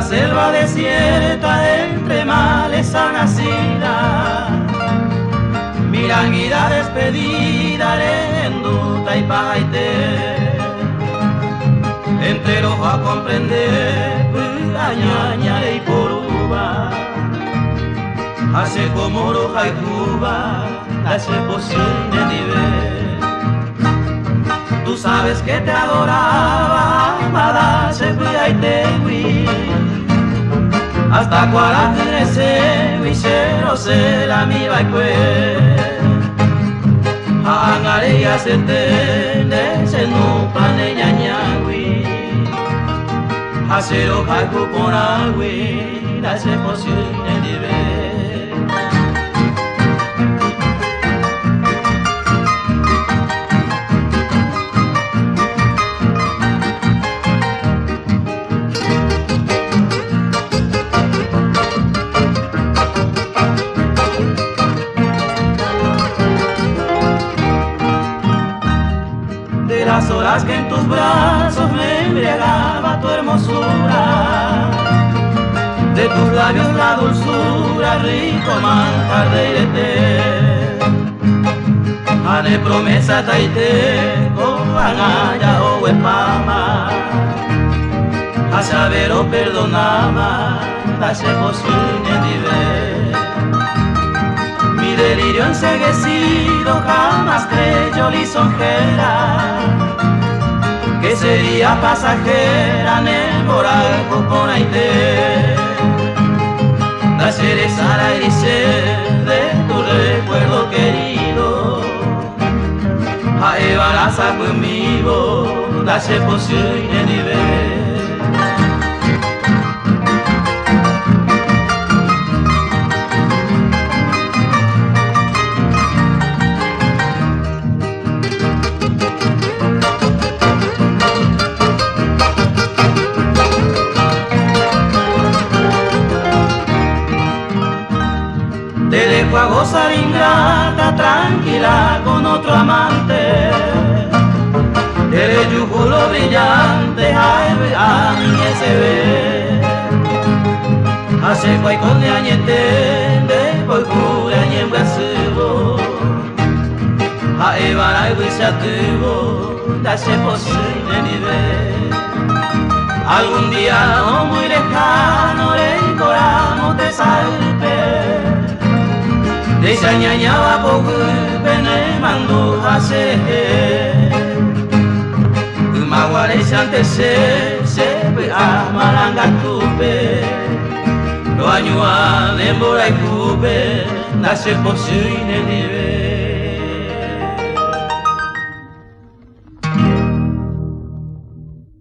selva desierta entre maleza nacida, miranguida despedida lenduta y paite, entero a comprender ñaña y poruba, hace como roja y cuba, hace posible nivel. Tú sabes que te adoraba, amada, se cuida y te fui, hasta cuarenta se cero se la mi baicue, angare ya se te se no pane ñañagui, hace roja y cuponagui, hace posible nivel. Las horas que en tus brazos me embriagaba tu hermosura, de tus labios la dulzura, rico manjar de irete, ane promesa taite, con anaya o huepama, a saber o perdonama, hace posible nivel. Mi delirio enseguecido jamás creyó lisonjera, que sería pasajera en el moral con aite, la cereza la erice de tu recuerdo querido, a embaraza conmigo, la se posible nivel. Te dejo a gozar ingrata, tranquila con otro amante, eres yujulo brillante, a mí se ve, hace cuay con de añete, de por cura y en brasivo, a evara y visativo, hace posible nivel. Algún día no muy lejano, el corazón te salpe, esa ñañaba poco pene mandó a ser, maguare antes se a malanga tupe, lo añua de mora y cupe, nace posible nivel.